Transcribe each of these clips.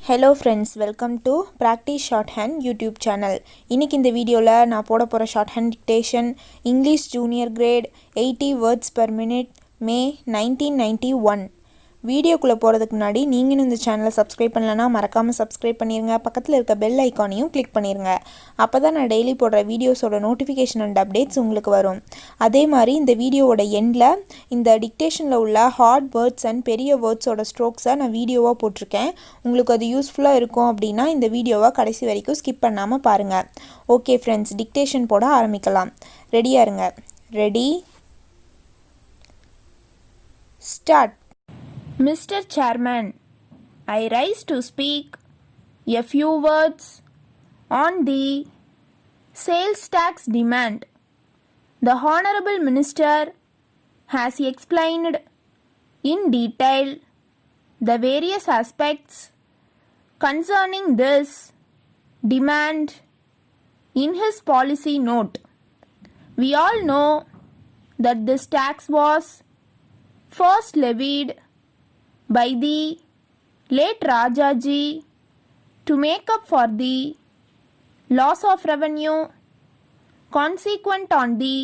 Hello friends, welcome to practice shorthand YouTube channel. இன்றைக்கி இந்த வீடியோவில் நான் போட போகிற shorthand dictation English junior grade 80 words per minute May 1991. வீடியோக்குள்ளே போகிறதுக்கு முன்னாடி நீங்கள் இந்த சேனலை சப்ஸ்கிரைப் பண்ணலன்னா மறக்காமல் சப்ஸ்கிரைப் பண்ணிடுங்க. பக்கத்தில் இருக்க பெல் ஐக்கானையும் கிளிக் பண்ணிடுங்க. அப்போ தான் நான் டெய்லி போடுற வீடியோஸோட நோட்டிஃபிகேஷன் அண்ட் அப்டேட்ஸ் உங்களுக்கு வரும். அதே மாதிரி இந்த வீடியோவோட எண்டில் இந்த டிக்டேஷனில் உள்ள ஹார்ட் வேர்ட்ஸ் அண்ட் பெரிய வேர்ட்ஸோட ஸ்ட்ரோக்ஸை நான் வீடியோவாக போட்டிருக்கேன். உங்களுக்கு அது யூஸ்ஃபுல்லாக இருக்கும் அப்படின்னா இந்த வீடியோவை கடைசி வரைக்கும் ஸ்கிப் பண்ணாமல் பாருங்கள். ஓகே ஃப்ரெண்ட்ஸ், டிக்டேஷன் போட ஆரம்பிக்கலாம். ரெடியாக இருங்க. Ready, start. Mr. Chairman, I rise to speak a few words on the sales tax demand. The Honorable Minister has explained in detail the various aspects concerning this demand in his policy note. We all know that this tax was first levied by the late Rajaji to make up for the loss of revenue consequent on the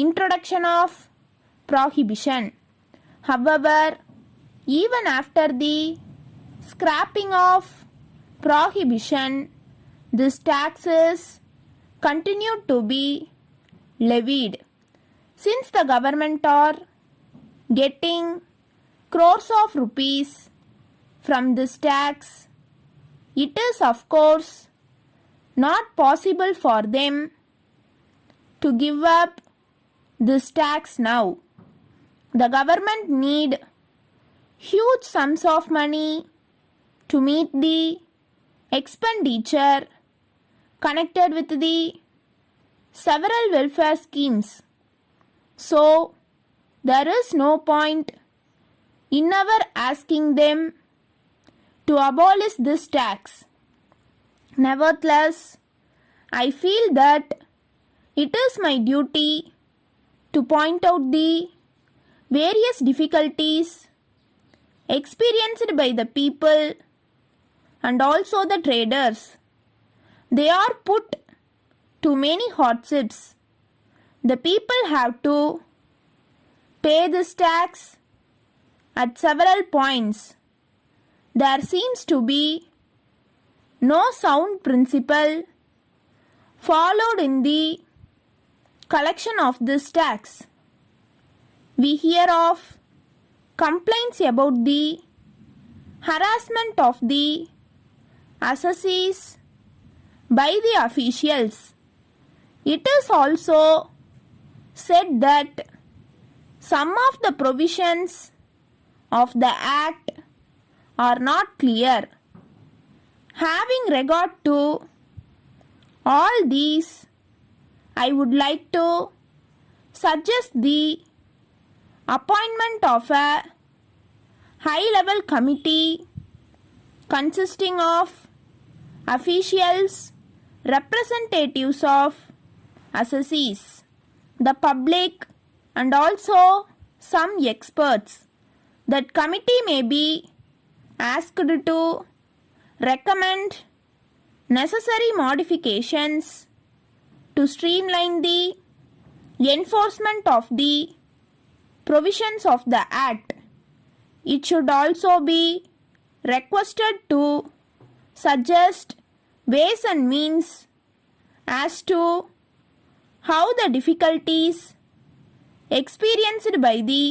introduction of prohibition. However, even after the scrapping of prohibition, this tax is continued to be levied. Since the government are getting crores of rupees from this tax, it is of course not possible for them to give up this tax now. The government need huge sums of money to meet the expenditure connected with the several welfare schemes. So, there is no point in our asking them to abolish this tax. Nevertheless, I feel that it is my duty to point out the various difficulties experienced by the people and also the traders. They are put to many hardships. The people have to pay this tax at several points. There seems to be no sound principle followed in the collection of this tax. We hear of complaints about the harassment of the assessees by the officials. It is also said that some of the provisions of the Act are not clear. Having regard to all these, I would like to suggest the appointment of a high-level committee consisting of officials, representatives of assessees, the public, and also some experts. That committee may be asked to recommend necessary modifications to streamline the enforcement of the provisions of the Act. It should also be requested to suggest ways and means as to how the difficulties experienced by the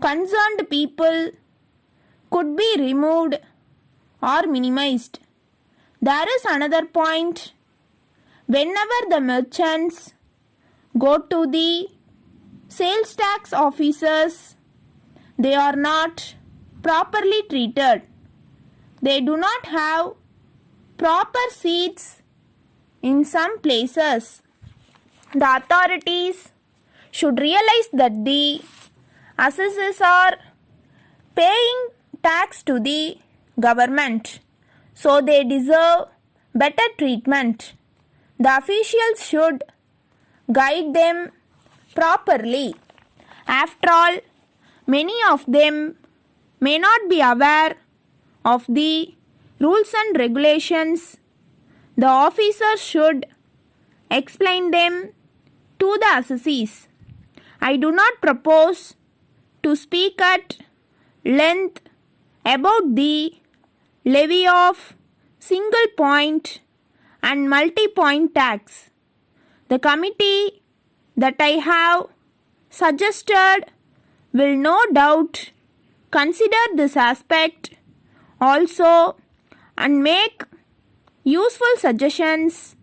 concerned people could be removed or minimized. There is another point. Whenever the merchants go to the sales tax officers, they are not properly treated. They do not have proper seats in some places. The authorities should realize that the assessors are paying tax to the government, so they deserve better treatment. The officials should guide them properly. After all, many of them may not be aware of the rules and regulations, the officer should explain them to the assessees. I do not propose to speak at length about the levy of single point and multi-point tax. The committee that I have suggested will no doubt consider this aspect also and make useful suggestions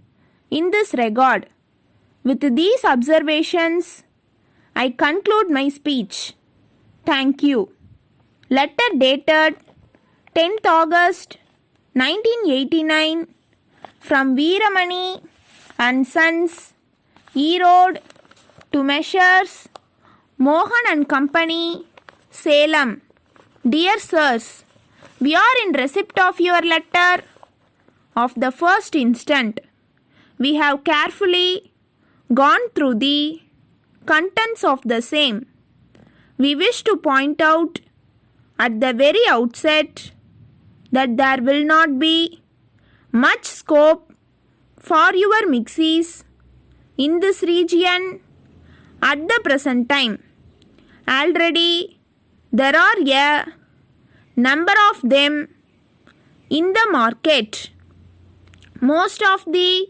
in this regard. With these observations, I conclude my speech. Thank you. Letter dated 10th August 1989 from Veeramani and Sons, Erode, to Messrs. Mohan and Company, Salem. Dear Sirs, we are in receipt of your letter of the first instant. We have carefully gone through the contents of the same. We wish to point out at the very outset that there will not be much scope for your mixies in this region at the present time. Already there are a number of them in the market. Most of the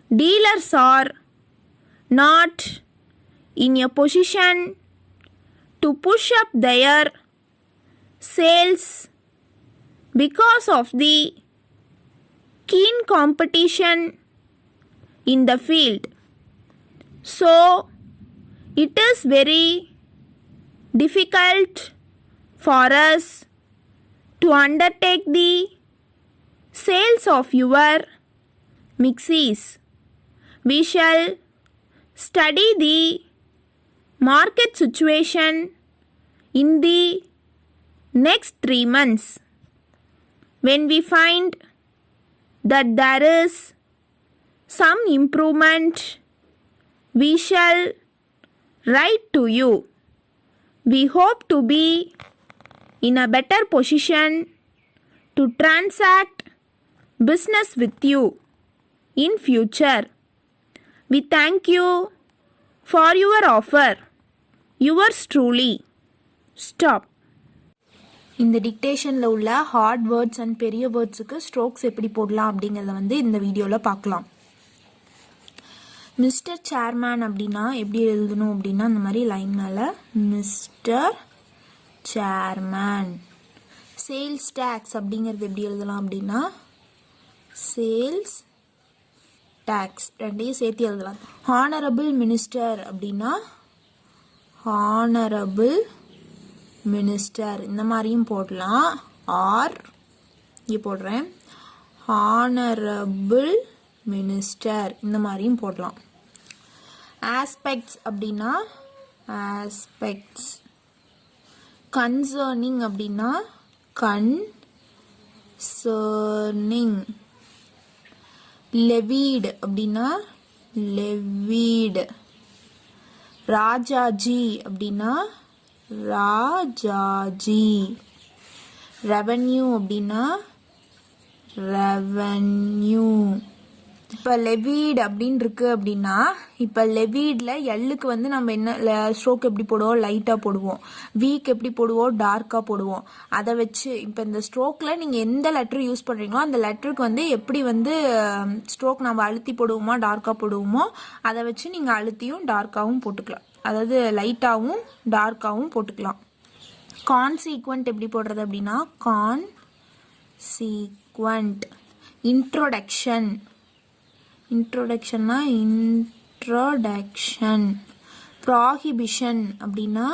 dealers are not in a position to push up their sales because of the keen competition in the field. So it is very difficult for us to undertake the sales of your mixies. We shall study the market situation in the next 3 months. When we find that there is some improvement, we shall write to you. We hope to be in a better position to transact business with you in future. We thank you for your offer. Yours truly. Stop. இந்த டிக்டேஷனில் உள்ள heart words and பெரிய வேர்ட்ஸுக்கு strokes எப்படி போடலாம் அப்படிங்கிறத வந்து இந்த வீடியோவில் பார்க்கலாம். மிஸ்டர் சேர்மேன் அப்படின்னா எப்படி எழுதணும் அப்படின்னா அந்த மாதிரி லைன் மேலே மிஸ்டர் சேர்மேன். சேல்ஸ் டேக்ஸ் அப்படிங்கிறது எப்படி எழுதலாம் அப்படின்னா சேல்ஸ் டேக்ஸ், ரெண்டையும் சேர்த்து எழுதலாம். ஹானரபிள் மினிஸ்டர் அப்படின்னா ஹானரபிள் மினிஸ்டர் இந்த மாதிரியும் போடலாம். ஆர் இங்கே போடுறேன் ஹானரபிள் மினிஸ்டர் இந்த மாதிரியும் போடலாம். ஆஸ்பெக்ட்ஸ் அப்படின்னா ஆஸ்பெக்ட்ஸ். கன்சர்னிங் அப்படின்னா கன்சர்னிங். லெவீடு அப்படின்னா லெவீடு. ராஜாஜி அப்படின்னா ராஜாஜி. ரெவன்யூ அப்படின்னா ரெவன்யூ. இப்போ லெவீட் அப்படின்னு இருக்கு அப்படின்னா இப்போ லெவீடில் எல்லுக்கு வந்து நம்ம என்ன ஸ்ட்ரோக் எப்படி போடுவோம், லைட்டாக போடுவோம். வீக் எப்படி போடுவோம், டார்க்காக போடுவோம். அதை வச்சு இப்போ இந்த ஸ்ட்ரோக்கில் நீங்கள் எந்த லெட்டர் யூஸ் பண்ணுறீங்களோ அந்த லெட்டருக்கு வந்து எப்படி வந்து ஸ்ட்ரோக் நம்ம அழுத்தி போடுவோமா டார்க்காக போடுவோமோ அதை வச்சு நீங்கள் அழுத்தியும் டார்க்காகவும் போட்டுக்கலாம். அதாவது லைட்டாகவும் டார்க்காகவும் போட்டுக்கலாம். கான்சீக்வெண்ட் எப்படி போடுறது அப்படின்னா கான்சீக்வெண்ட். இன்ட்ரோடக்ஷன். இன்ட்ரோடக்ஷன்னா இன்ட்ரோடக்ஷன். ப்ராஹிபிஷன் அப்படின்னா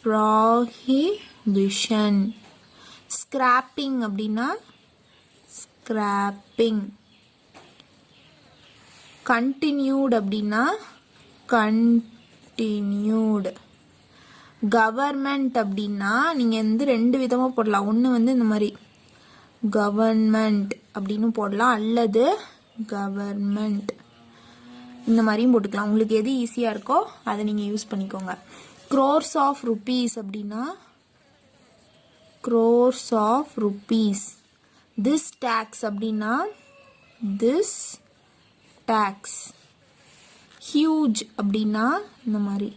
ப்ராஹிபிஷன். ஸ்கிராப்பிங் அப்படின்னா ஸ்கிராப்பிங். கண்டினியூட் அப்படின்னா கண்டினியூடு. கவர்மெண்ட் அப்படின்னா நீங்கள் வந்து ரெண்டு விதமாக போடலாம். ஒன்று வந்து இந்த மாதிரி கவர்மெண்ட் அப்படின்னு போடலாம், அல்லது கவர்மெண்ட் இந்த மாதிரியும் போட்டுக்கலாம். உங்களுக்கு எது ஈஸியாக இருக்கோ அதை நீங்கள் யூஸ் பண்ணிக்கோங்க. க்ரோர்ஸ் ஆஃப் ருபீஸ் அப்படின்னா crores of rupees. This tax அப்படின்னா this tax. Huge அப்படின்னா இந்த மாதிரி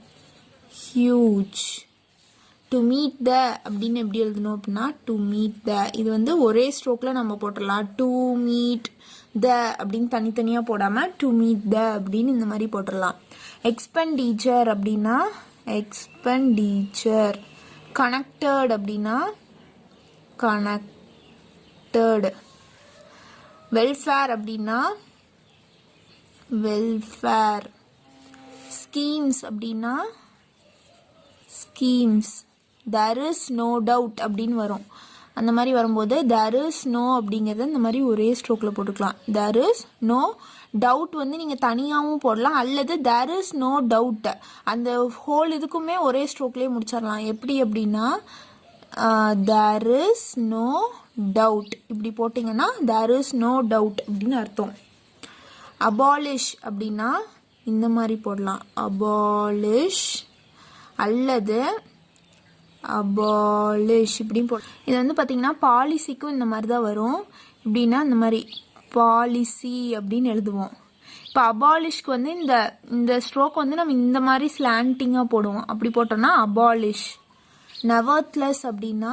huge. To meet the அப்படின்னு எப்படி எழுதணும் அப்படின்னா to meet the. இது வந்து ஒரே ஸ்ட்ரோக்கில் நம்ம போட்டுடலாம். to meet the அப்படின்னு தனித்தனியாக போடாமல் to meet the அப்படின்னு இந்த மாதிரி போட்டுடலாம். expenditure அப்படின்னா expenditure. connected அப்படின்னா connected. welfare அப்படின்னா welfare. schemes அப்படின்னா schemes. there is no doubt அப்படின்னு வரும். அந்த மாதிரி வரும்போது there is no அப்படிங்கிறத இந்த மாதிரி ஒரே ஸ்ட்ரோக்கில் போட்டுக்கலாம். there is no doubt வந்து நீங்கள் தனியாகவும் போடலாம், அல்லது there is no doubt அந்த ஹோல் இதுக்குமே ஒரே ஸ்ட்ரோக்லேயே முடிச்சிடலாம். எப்படி அப்படின்னா there is no doubt இப்படி போட்டிங்கன்னா there is no doubt அப்படின்னு அர்த்தம். abolish அப்படின்னா இந்த மாதிரி போடலாம் abolish, அல்லது abolish இப்படின்னு போடலாம். இது வந்து பார்த்தீங்கன்னா பாலிசிக்கும் இந்த மாதிரி தான் வரும். இப்படின்னா இந்த மாதிரி பாலிசி அப்படின்னு எழுதுவோம். இப்போ அபாலிஷ்க்கு வந்து இந்த ஸ்ட்ரோக் வந்து நம்ம இந்த மாதிரி ஸ்லாண்டிங்காக போடுவோம். அப்படி போட்டோம்னா அபாலிஷ். நெவர்த்லெஸ் அப்படின்னா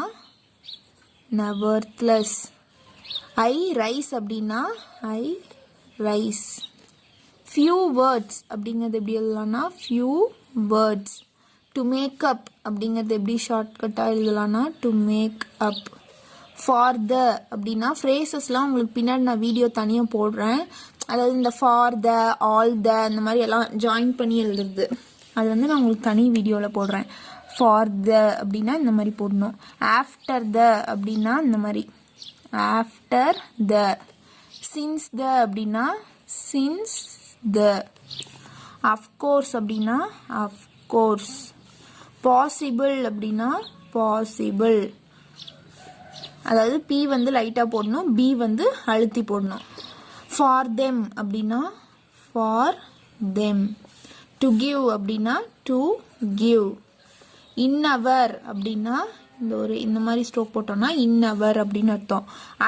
நெவர்த்லெஸ். ஐ ரைஸ் அப்படின்னா ஐ ரைஸ். ஃபியூ வேர்ட்ஸ் அப்படிங்கிறது எப்படி எழுதலாம்னா few words. To make up அப்படிங்கிறது எப்படி ஷார்ட்கட்டாக எழுதலாம்னா to make up. For the அப்படின்னா ஃப்ரேசஸ்லாம் உங்களுக்கு பின்னாடி நான் வீடியோ தனியாக போடுறேன். அதாவது இந்த ஃபார் த, ஆல் த, இந்த மாதிரி எல்லாம் ஜாயின் பண்ணி எழுதுறது, அது வந்து நான் உங்களுக்கு தனி வீடியோவில் போடுறேன். ஃபார் த அப்படின்னா இந்த மாதிரி போடணும். ஆஃப்டர் த அப்படின்னா இந்த மாதிரி ஆஃப்டர் த. சின்ஸ் த அப்படின்னா சின்ஸ் த. அஃப்கோர்ஸ் அப்படின்னா அஃப்கோர்ஸ். பாசிபிள் அப்படின்னா பாசிபிள். அதாவது பி வந்து லைட்டாக போடணும், பி வந்து அழுத்தி போடணும். ஃபார் தெம் அப்படின்னா ஃபார் தெம். டு கிவ் அப்படின்னா டு கிவ். இன் அவர் அப்படின்னா இந்த மாதிரி ஸ்ட்ரோக் போட்டோம்னா இன் அவர் அப்படின்னு அர்த்தம்.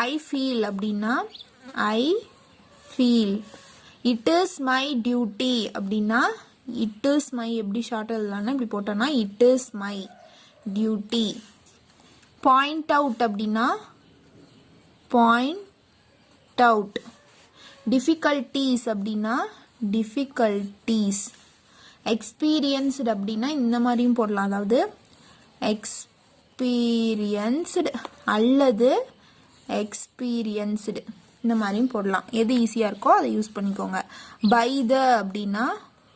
ஐ ஃபீல் அப்படின்னா I feel. It is my duty அப்படின்னா இட் இஸ் மை எப்படி ஷார்ட் எழுதலாம்னா இப்படி போட்டோம்னா it is my duty. Point out அப்படின்னா பாயிண்ட் அவுட். டிஃபிகல்ட்டிஸ் அப்படின்னா டிஃபிகல்ட்டிஸ். எக்ஸ்பீரியன்ஸ்டு அப்படின்னா இந்த மாதிரியும் போடலாம். அதாவது எக்ஸ்பீரியன்ஸ்டு அல்லது எக்ஸ்பீரியன்ஸ்டு இந்த மாதிரியும் போடலாம். எது ஈஸியாக இருக்கோ அதை யூஸ் பண்ணிக்கோங்க. பை த அப்படின்னா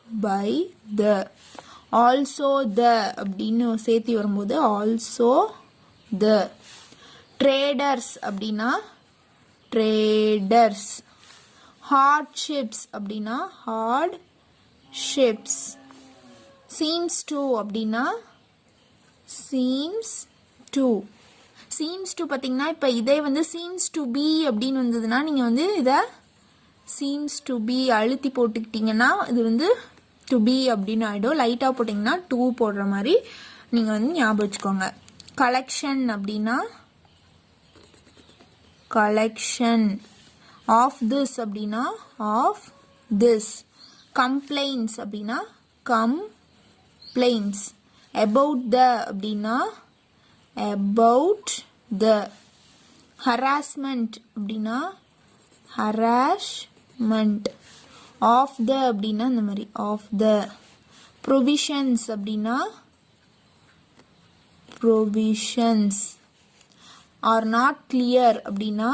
பை த. ஆல்சோ த அப்படின்னு சேர்த்து வரும்போது ஆல்சோ த. ட்ரேடர்ஸ் அப்படின்னா ட்ரேடர்ஸ். ஹார்ட்ஷிப்ஸ் அப்படின்னா ஹார்ட் ஷிப்ஸ். சீம்ஸ் டு அப்படின்னா சீம்ஸ் டு. சீம்ஸ் டு பார்த்தீங்கன்னா இப்போ இதே வந்து சீம்ஸ் டு பி அப்படின்னு வந்ததுன்னா நீங்கள் வந்து இதை சீம்ஸ் டு பி அழுத்தி போட்டுக்கிட்டிங்கன்னா இது வந்து டு பி அப்படின்னு ஆகிடும். லைட்டாக போட்டிங்கன்னா டூ போடுற மாதிரி நீங்கள் வந்து ஞாபகம் வச்சுக்கோங்க. கலெக்ஷன் அப்படின்னா கலெக்ஷன். ஆஃப் திஸ் அப்படின்னா ஆஃப் திஸ். கம்ப்ளைண்ட்ஸ் அப்படின்னா கம்ப்ளைண்ட்ஸ். அபவுட் த அப்படின்னா அபவுட் த. ஹராஸ்மெண்ட் அப்படின்னா ஹராஸ்மெண்ட். ஆஃப் த அப்படின்னா இந்த மாதிரி ஆஃப் த. ப்ரொவிஷன்ஸ் அப்படின்னா ப்ரொவிஷன்ஸ். ஆர் நாட் கிளியர் அப்படின்னா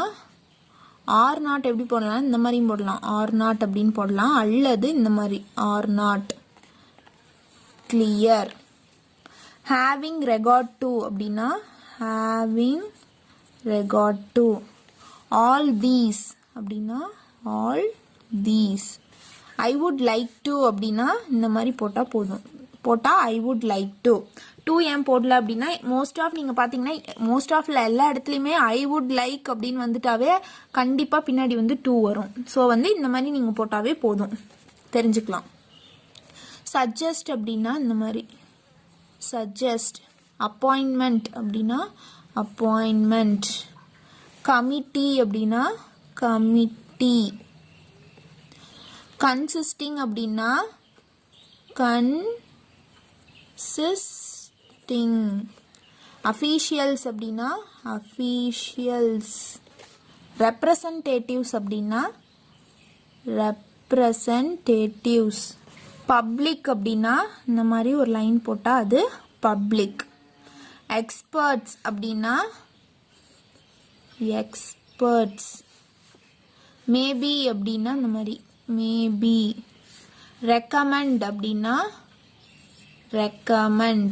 ஆர் நாட் எப்படி போடலாம் இந்த மாதிரியும் போடலாம். ஆர் நாட் அப்படின்னு போடலாம், அல்லது இந்த மாதிரி are not clear. Having regard to அப்படின்னா having regard to. All these அப்படின்னா all these. I would like to அப்படின்னா இந்த மாதிரி போட்டால் போதும். போட்டால் I would like to. To ஏன் போடல அப்படின்னா மோஸ்ட் ஆஃப் நீங்கள் பார்த்தீங்கன்னா மோஸ்ட் ஆஃப்ல எல்லா இடத்துலையுமே ஐ வுட் லைக் அப்படின்னு வந்துட்டாவே கண்டிப்பாக பின்னாடி வந்து டூ வரும். ஸோ வந்து இந்த மாதிரி நீங்கள் போட்டாவே போதும், தெரிஞ்சுக்கலாம். சஜஸ்ட் அப்படின்னா இந்த மாதிரி சஜஸ்ட். அப்பாயின்மெண்ட் அப்படின்னா appointment. Committee அப்படின்னா committee. Consisting அப்படின்னா consisting. Officials அப்படின்னா officials. Representatives அப்படின்னா representatives. Public அப்படின்னா இந்த மாதிரி ஒரு லைன் போட்டால் அது public. Experts அப்படின்னா experts. Maybe அப்படின்னா இந்த மாதிரி maybe. Recommend அப்படின்னா recommend.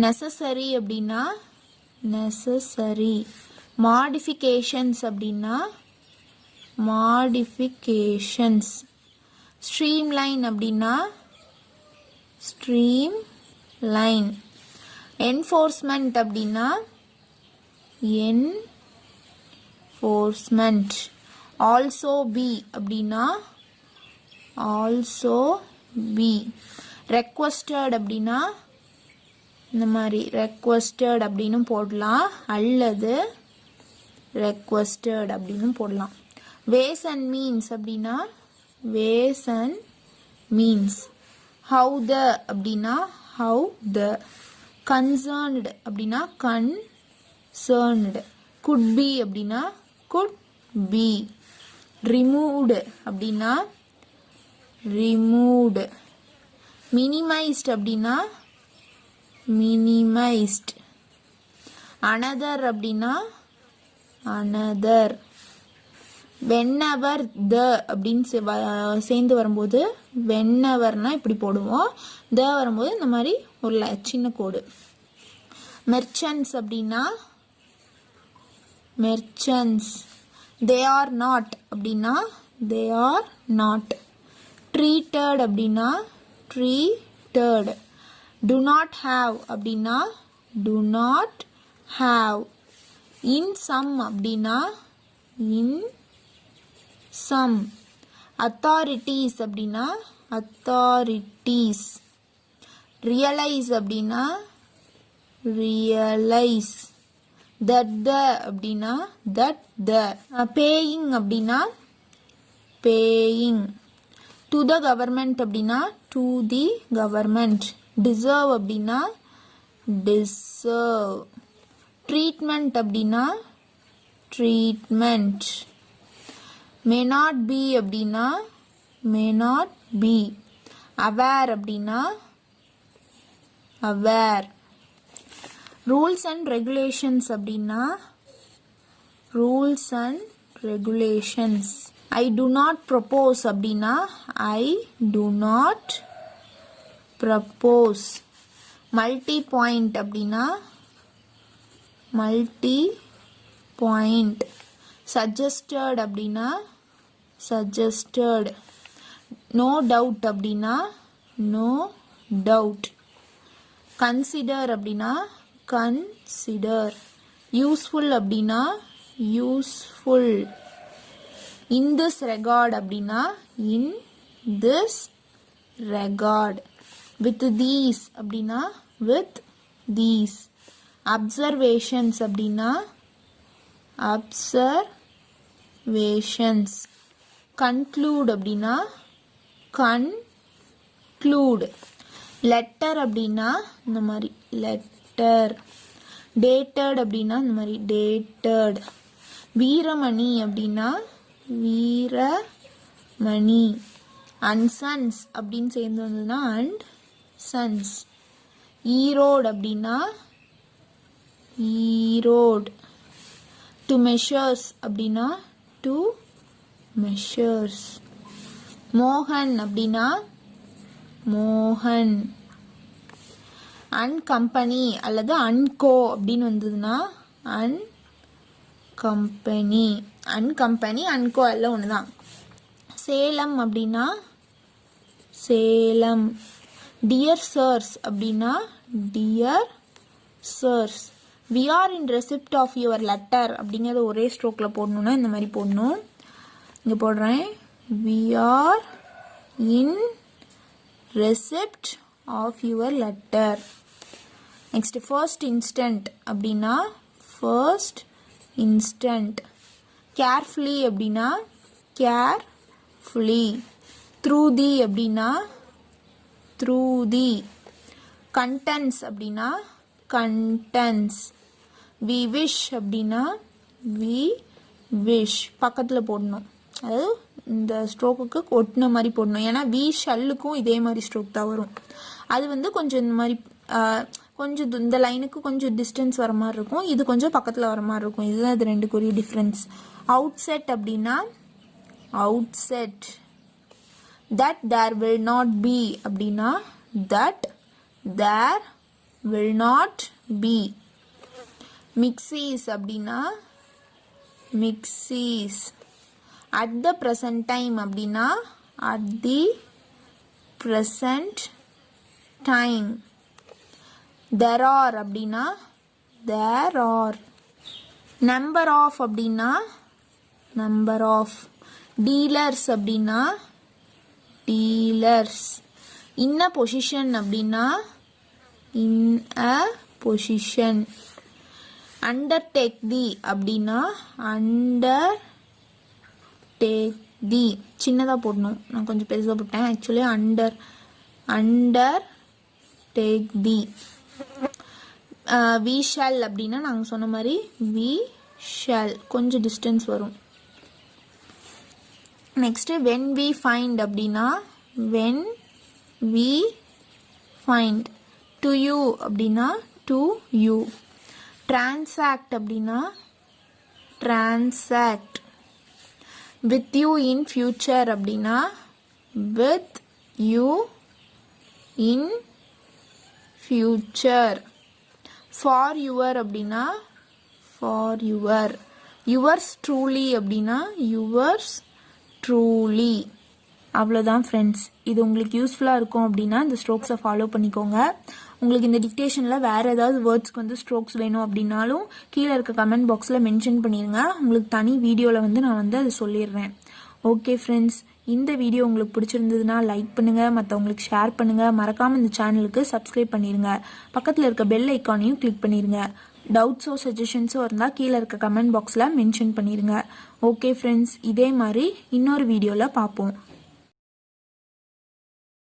Necessary அப்படின்னா necessary. Modifications அப்படின்னா modifications. Streamline அப்படின்னா streamline. Enforcement அப்படின்னா enforcement. Also be அப்படின்னா also be. Requested அப்படின்னா இந்த மாதிரி requested அப்படின்னு போடலாம் அல்லது requested அப்படின்னு போடலாம். Ways and means அப்படின்னா ways and means. How the அப்படின்னா how the. Concerned அப்படின்னா concerned. Could be அப்படின்னா could be. Removed அப்படின்னா removed. Minimized அப்படின்னா minimized. Another அப்படின்னா another. Whenever the அப்படின்னு சேர்ந்து வரும்போது wheneverனா இப்படி போடுவோம், the வரும்போது இந்த மாதிரி ஒரு சின்ன கோடு. Merchants அப்படின்னா merchants. They are not அப்படின்னா they are not. Treated அப்படின்னா treated. Do not have அப்படின்னா do not have. In some அப்படின்னா in some. Authorities அப்படின்னா authorities. Realize அப்படின்னா realize. That the அப்படின்னா that the. Paying அப்படின்னா paying. To the government அப்படின்னா to the government. Deserve அப்படின்னா deserve. Treatment அப்படின்னா treatment. May not be அப்படின்னா may not be. Aware அப்படின்னா aware. Rules and regulations அப்படின்னா rules and regulations. I do not propose அப்படின்னா I do not propose. Multi point அப்படின்னா multi point. Suggested அப்படின்னா suggested. No doubt அப்படின்னா no doubt. Consider அப்படின்னா consider. Useful அப்படின்னா useful. In this regard அப்படின்னா in this regard. With these அப்படின்னா with these. Observations அப்படின்னா observations. Conclude அப்படின்னா conclude. Letter அப்படின்னா இந்த மாதிரி letter. Dated அப்படின்னா இந்த மாதிரி dated. வீரமணி அப்படின்னா வீரமணி. And sons அப்படின்னு சேர்ந்து வந்ததுன்னா and sons. ஈரோடு அப்படின்னா ஈரோடு. To measures அப்படின்னா to measures. மோகன் அப்படின்னா மோகன். அன் கம்பெனி அல்லது அன்கோ அப்படின்னு வந்ததுன்னா an company. An company and Co எல்லாம் ஒன்று தான். சேலம் அப்படின்னா சேலம். டியர் சர்ஸ் அப்படின்னா dear சர்ஸ். we are in receipt of your letter அப்படிங்கிறத ஒரே ஸ்ட்ரோக்கில் போடணுன்னா இந்த மாதிரி போடணும். இங்கே போடுறேன். we are in receipt of your letter. Next first instant அப்படின்னா ஃபர்ஸ்ட் இன்ஸ்டன்ட். கேர்ஃபுல்லி அப்படின்னா கேர்ஃபுல்லி. த்ரூ தி அப்படின்னா த்ரூ தி. கண்டென்ட்ஸ் அப்படின்னா கண்டென்ட்ஸ். வி விஷ் அப்படின்னா வி விஷ். பக்கத்தில் போடணும், அதாவது இந்த ஸ்ட்ரோக்குக்கு ஒட்டின மாதிரி போடணும். ஏன்னா வி ஷல்லுக்கும் இதே மாதிரி ஸ்ட்ரோக் தான் வரும். அது வந்து கொஞ்சம் இந்த மாதிரி கொஞ்சம் இந்த லைனுக்கு கொஞ்சம் டிஸ்டன்ஸ் வர மாதிரி இருக்கும், இது கொஞ்சம் பக்கத்தில் வர மாதிரி இருக்கும். இதுதான் இது ரெண்டுக்குரிய டிஃப்ரென்ஸ். அவுட் செட் அப்படின்னா outset. That there will not be அப்படின்னா that there will not be. Mixes அப்படின்னா mixes. At the present time அப்படின்னா at the present time. There are அப்படின்னா தேர் ஆர். நம்பர் ஆஃப் அப்படின்னா number of. Dealers அப்படின்னா dealers. In a position அப்படின்னா in a position. Undertake தி அப்படின்னா under take the. சின்னதாக போடணும், நான் கொஞ்சம் பெருசாக போட்டேன். Actually undertake the. We shall அப்படின்னா நாங்கள் சொன்ன மாதிரி வி ஷால், கொஞ்சம் டிஸ்டன்ஸ் வரும். நெக்ஸ்ட்டு வென் வி ஃபைண்ட் அப்படின்னா when we find. To you அப்படின்னா டு யூ. டிரான்சாக்ட் அப்படின்னா transact. With you in future அப்படின்னா with you in future. For your அப்படின்னா ஃபார் யுவர். யுவர்ஸ் ட்ரூலி அப்படின்னா யுவர்ஸ் ட்ரூலி. அவ்வளோதான் friends. இது உங்களுக்கு யூஸ்ஃபுல்லாக இருக்கும் அப்படின்னா இந்த ஸ்ட்ரோக்ஸை ஃபாலோ பண்ணிக்கோங்க. உங்களுக்கு இந்த டிக்டேஷனில் வேறு ஏதாவது வேர்ட்ஸ்க்கு வந்து ஸ்ட்ரோக்ஸ் வேணும் அப்படின்னாலும் கீழே இருக்க கமெண்ட் பாக்ஸில் மென்ஷன் பண்ணிடுங்க. உங்களுக்கு தனி வீடியோவில் வந்து நான் வந்து அதை சொல்லிடுறேன். ஓகே ஃப்ரெண்ட்ஸ், இந்த வீடியோ உங்களுக்கு பிடிச்சிருந்ததுன்னா லைக் பண்ணுங்கள், மற்றவங்களுக்கு ஷேர் பண்ணுங்கள். மறக்காமல் இந்த சேனலுக்கு சப்ஸ்கிரைப் பண்ணிடுங்க. பக்கத்தில் இருக்க பெல் ஐக்கானையும் கிளிக் பண்ணிடுங்க. டவுட்ஸோ சஜஷன்ஸோ இருந்தால் கீழே இருக்க கமெண்ட் பாக்ஸில் மென்ஷன் பண்ணிடுங்க. ஓகே ஃப்ரெண்ட்ஸ், இதே மாதிரி இன்னொரு வீடியோவில் பார்ப்போம்.